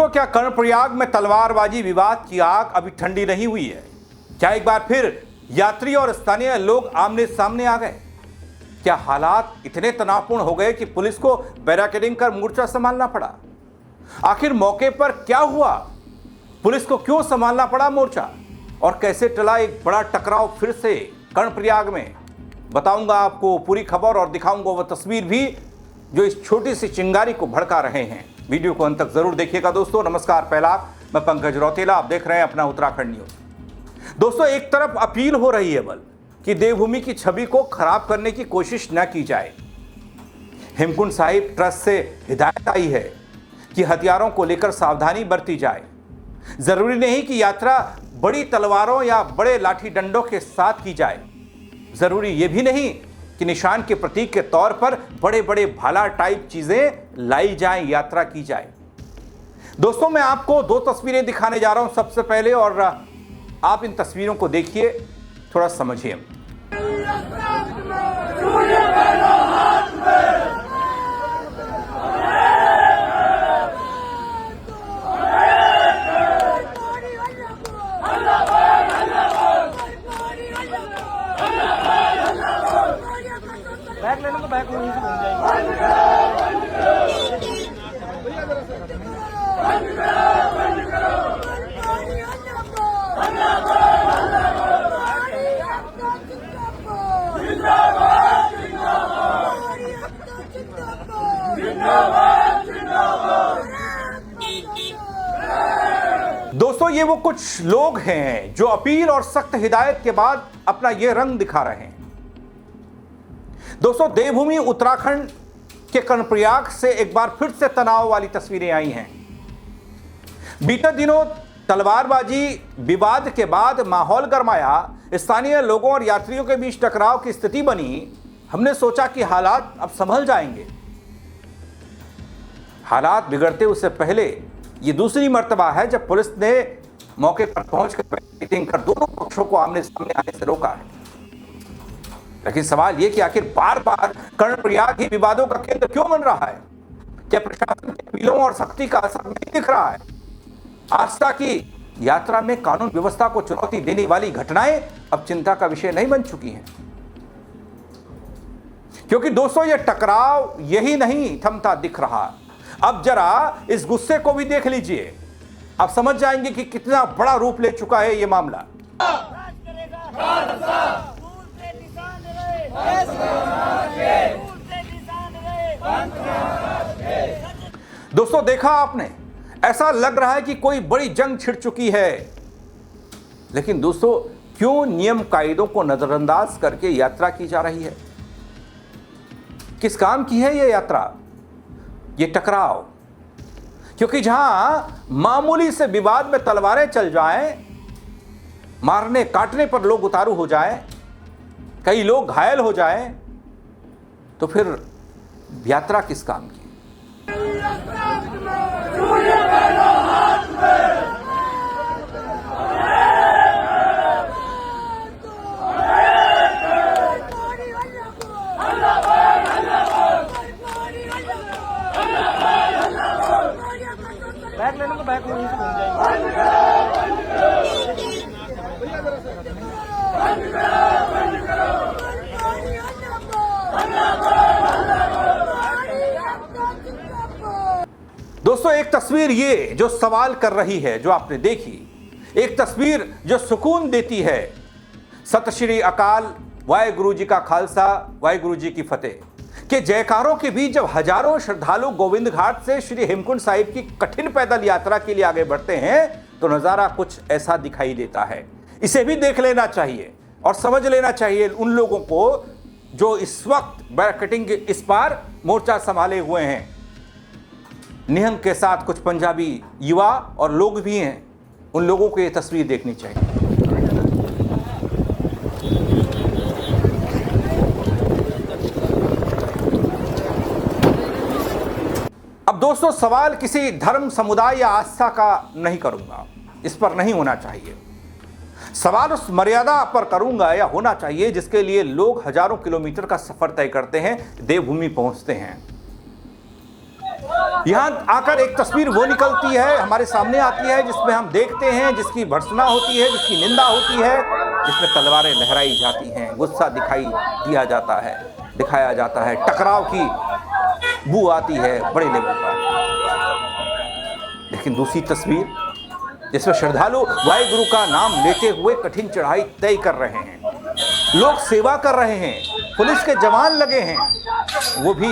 क्या कर्णप्रयाग में तलवारबाजी विवाद की आग अभी ठंडी नहीं हुई है? क्या एक बार फिर यात्री और स्थानीय लोग आमने सामने आ गए? क्या हालात इतने तनावपूर्ण हो गए कि पुलिस को बैरिकेडिंग कर मोर्चा संभालना पड़ा? आखिर मौके पर क्या हुआ? पुलिस को क्यों संभालना पड़ा मोर्चा? और कैसे टला एक बड़ा टकराव फिर से कर्णप्रयाग में? बताऊंगा आपको पूरी खबर और दिखाऊंगा वो तस्वीर भी जो इस छोटी सी चिंगारी को भड़का रहे हैं। वीडियो को अंत तक जरूर देखिएगा दोस्तों। नमस्कार, पहला मैं पंकज रौतेला, आप देख रहे हैं अपना उत्तराखंड न्यूज। दोस्तों, एक तरफ अपील हो रही है बल कि देवभूमि की छवि को खराब करने की कोशिश न की जाए। हेमकुंड साहिब ट्रस्ट से हिदायत आई है कि हथियारों को लेकर सावधानी बरती जाए। जरूरी नहीं कि यात्रा बड़ी तलवारों या बड़े लाठी डंडों के साथ की जाए। जरूरी यह भी नहीं कि निशान के प्रतीक के तौर पर बड़े बड़े भाला टाइप चीजें लाई जाएं, यात्रा की जाए। दोस्तों, मैं आपको दो तस्वीरें दिखाने जा रहा हूं सबसे पहले, और आप इन तस्वीरों को देखिए, थोड़ा समझिए। बैग लेने को बैग वहीं से घूम जाएगी। दोस्तों, ये वो कुछ लोग हैं जो अपील और सख्त हिदायत के बाद अपना ये रंग दिखा रहे हैं। दोस्तों, देवभूमि उत्तराखंड के कर्णप्रयाग से एक बार फिर से तनाव वाली तस्वीरें आई हैं। बीते दिनों तलवारबाजी विवाद के बाद माहौल गरमाया, स्थानीय लोगों और यात्रियों के बीच टकराव की स्थिति बनी। हमने सोचा कि हालात अब संभल जाएंगे। हालात बिगड़ते उससे पहले ये दूसरी मर्तबा है जब पुलिस ने मौके पर पहुंचकर मीटिंग कर दोनों पक्षों को आमने सामने आने से रोका है। लेकिन सवाल यह कि आखिर बार बार कर्णप्रयाग ही विवादों का केंद्र क्यों बन रहा है? क्या प्रशासन के अपीलों और सख्ती का असर नहीं दिख रहा है? आस्था की यात्रा में कानून व्यवस्था को चुनौती देने वाली घटनाएं अब चिंता का विषय नहीं बन चुकी हैं। क्योंकि दोस्तों, यह टकराव यही नहीं थमता दिख रहा। अब जरा इस गुस्से को भी देख लीजिए, आप समझ जाएंगे कि कितना बड़ा रूप ले चुका है यह मामला। दोस्तों, देखा आपने, ऐसा लग रहा है कि कोई बड़ी जंग छिड़ चुकी है। लेकिन दोस्तों, क्यों नियम कायदों को नजरअंदाज करके यात्रा की जा रही है? किस काम की है यह यात्रा, ये टकराव? क्योंकि जहां मामूली से विवाद में तलवारें चल जाएं, मारने काटने पर लोग उतारू हो जाएं, कई लोग घायल हो जाएं, तो फिर यात्रा किस काम की? बैग लेने को बैग वहीं से घूम जाएगी। दोस्तों, एक तस्वीर ये जो सवाल कर रही है, जो आपने देखी, एक तस्वीर जो सुकून देती है। सत श्री अकाल, वाहेगुरु जी का खालसा, वाहेगुरु जी की फतेह के जयकारों के बीच जब हजारों श्रद्धालु गोविंद घाट से श्री हेमकुंड साहिब की कठिन पैदल यात्रा के लिए आगे बढ़ते हैं, तो नजारा कुछ ऐसा दिखाई देता है। इसे भी देख लेना चाहिए और समझ लेना चाहिए उन लोगों को जो इस वक्त बैरिकेडिंग के इस पार मोर्चा संभाले हुए हैं। निहंग के साथ कुछ पंजाबी युवा और लोग भी हैं। उन लोगों को ये तस्वीर देखनी चाहिए। अब दोस्तों, सवाल किसी धर्म, समुदाय या आस्था का नहीं करूंगा, इस पर नहीं होना चाहिए। सवाल उस मर्यादा पर करूंगा या होना चाहिए जिसके लिए लोग हजारों किलोमीटर का सफर तय करते हैं, देवभूमि पहुंचते हैं। यहां आकर एक तस्वीर वो निकलती है, हमारे सामने आती है, जिसमें हम देखते हैं, जिसकी भर्त्सना होती है, जिसकी निंदा होती है, जिसमें तलवारें लहराई जाती हैं, गुस्सा दिखाया जाता है, टकराव की बू आती है बड़े लेवल पर। लेकिन दूसरी तस्वीर जिसमें श्रद्धालु वाहिगुरु का नाम लेते हुए कठिन चढ़ाई तय कर रहे हैं, लोग सेवा कर रहे हैं, पुलिस के जवान लगे हैं, वो भी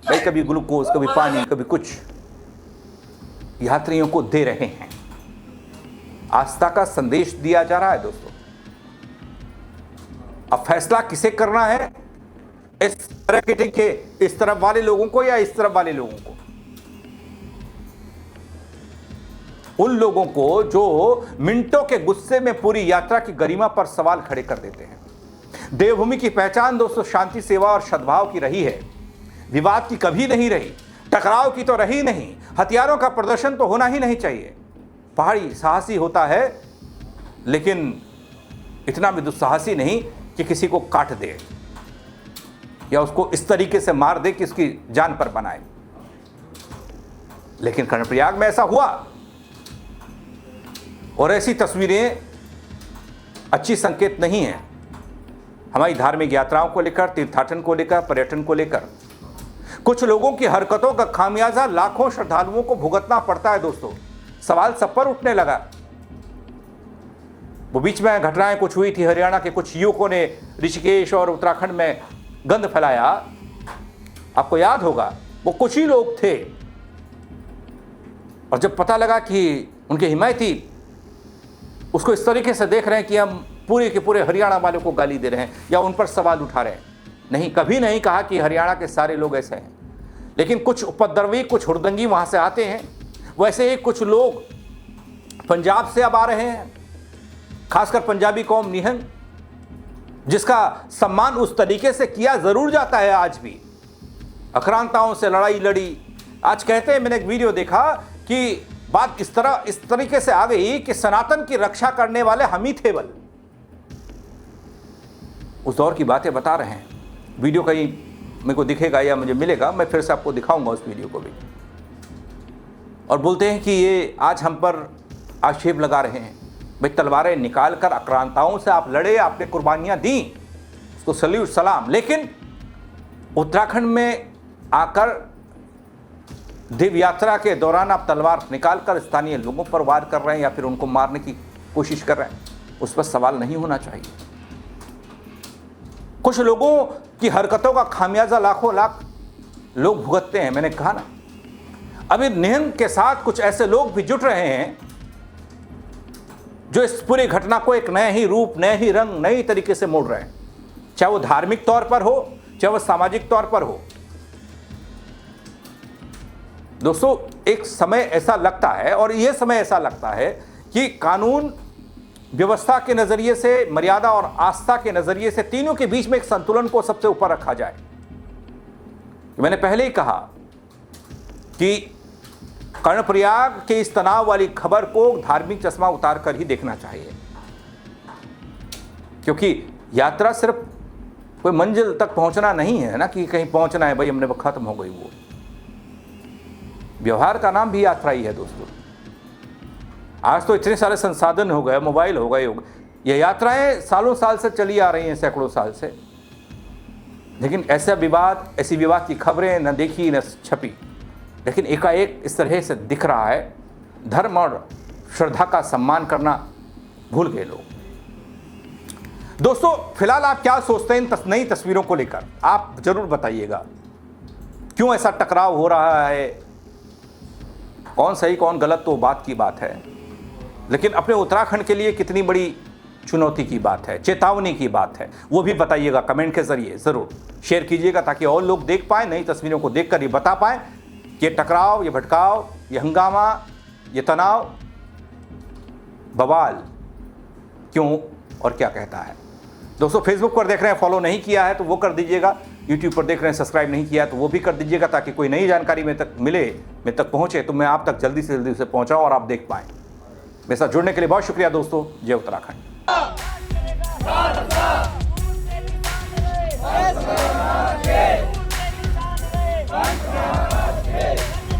भाई कभी ग्लूकोज, कभी पानी, कभी कुछ यात्रियों को दे रहे हैं। आस्था का संदेश दिया जा रहा है दोस्तों। अब फैसला किसे करना है, इस मार्केटिंग के इस तरफ वाले लोगों को या इस तरफ वाले लोगों को? उन लोगों को जो मिनटों के गुस्से में पूरी यात्रा की गरिमा पर सवाल खड़े कर देते हैं। देवभूमि की पहचान दोस्तों शांति, सेवा और सद्भाव की रही है, विवाद की कभी नहीं रही, टकराव की तो रही नहीं, हथियारों का प्रदर्शन तो होना ही नहीं चाहिए। पहाड़ी साहसी होता है, लेकिन इतना भी दुस्साहसी नहीं कि किसी को काट दे या उसको इस तरीके से मार दे कि उसकी जान पर बनाए। लेकिन कर्णप्रयाग में ऐसा हुआ और ऐसी तस्वीरें अच्छी संकेत नहीं है हमारी धार्मिक यात्राओं को लेकर, तीर्थाटन को लेकर, पर्यटन को लेकर। कुछ लोगों की हरकतों का खामियाजा लाखों श्रद्धालुओं को भुगतना पड़ता है दोस्तों। सवाल सब पर उठने लगा। वो बीच में घटनाएं कुछ हुई थी, हरियाणा के कुछ युवकों ने ऋषिकेश और उत्तराखंड में गंद फैलाया। आपको याद होगा, वो कुछ ही लोग थे और जब पता लगा कि उनके हिमायती उसको इस तरीके से देख रहे हैं कि हम पूरे के पूरे हरियाणा वालों को गाली दे रहे हैं या उन पर सवाल उठा रहे हैं। नहीं, कभी नहीं कहा कि हरियाणा के सारे लोग ऐसे हैं, लेकिन कुछ उपद्रवी, कुछ हुड़दंगी वहां से आते हैं। वैसे ही कुछ लोग पंजाब से अब आ रहे हैं, खासकर पंजाबी कौम निहंग, जिसका सम्मान उस तरीके से किया जरूर जाता है। आज भी आक्रांताओं से लड़ाई लड़ी। आज कहते हैं, मैंने एक वीडियो देखा कि बात इस तरीके से आ गई कि सनातन की रक्षा करने वाले हम ही थे। बल उस दौर की बातें बता रहे हैं। वीडियो कहीं मेरे को दिखेगा या मुझे मिलेगा, मैं फिर से आपको दिखाऊंगा उस वीडियो को भी। और बोलते हैं कि ये आज हम पर आक्षेप लगा रहे हैं। भाई तलवारें निकाल कर आक्रांताओं से आप लड़े, आपने कुर्बानियां दी, उसको सल्यूट सलाम। लेकिन उत्तराखंड में आकर दिव्य यात्रा के दौरान आप तलवार निकालकर स्थानीय लोगों पर वार कर रहे हैं या फिर उनको मारने की कोशिश कर रहे हैं, उस पर सवाल नहीं होना चाहिए। कुछ लोगों की हरकतों का खामियाजा लाखों लाख लोग भुगतते हैं। मैंने कहा ना, अभी निहंग के साथ कुछ ऐसे लोग भी जुट रहे हैं जो इस पूरी घटना को एक नए ही रूप, नए ही रंग, नई तरीके से मोड़ रहे हैं। चाहे वो धार्मिक तौर पर हो, चाहे वो सामाजिक तौर पर हो। दोस्तों, एक समय ऐसा लगता है और यह समय ऐसा लगता है कि कानून व्यवस्था के नजरिए से, मर्यादा और आस्था के नजरिए से, तीनों के बीच में एक संतुलन को सबसे ऊपर रखा जाए। मैंने पहले ही कहा कि कर्णप्रयाग के इस तनाव वाली खबर को धार्मिक चश्मा उतार कर ही देखना चाहिए, क्योंकि यात्रा सिर्फ कोई मंजिल तक पहुंचना नहीं है ना, कि कहीं पहुंचना है भाई हमने वो खत्म हो गई। वो व्यवहार का नाम भी यात्रा ही है दोस्तों। आज तो इतने सारे संसाधन हो गए, मोबाइल हो गए, ये यात्राएं सालों साल से चली आ रही हैं, सैकड़ों साल से। लेकिन ऐसा विवाद, ऐसी विवाद की खबरें न देखी न छपी, लेकिन एकाएक इस तरह से दिख रहा है। धर्म और श्रद्धा का सम्मान करना भूल गए लोग। दोस्तों, फिलहाल आप क्या सोचते हैं इन नई तस्वीरों को लेकर? आप जरूर बताइएगा। क्यों ऐसा टकराव हो रहा है? कौन सही कौन गलत तो बात की बात है, लेकिन अपने उत्तराखंड के लिए कितनी बड़ी चुनौती की बात है, चेतावनी की बात है, वो भी बताइएगा कमेंट के जरिए। जरूर शेयर कीजिएगा ताकि और लोग देख पाए, नई तस्वीरों को देखकर ये बता पाए कि ये टकराव, ये भटकाव, ये हंगामा, ये तनाव, बवाल क्यों और क्या कहता है। दोस्तों, फेसबुक पर देख रहे हैं, फॉलो नहीं किया है तो वो कर दीजिएगा। यूट्यूब पर देख रहे हैं, सब्सक्राइब नहीं किया है तो वो भी कर दीजिएगा, ताकि कोई नई जानकारी में तक मिले, मैं तक पहुंचे तो मैं आप तक जल्दी से जल्दी उसे पहुंचाऊं और आप देख पाएं। मेरे साथ जुड़ने के लिए बहुत शुक्रिया दोस्तों। जय उत्तराखंड।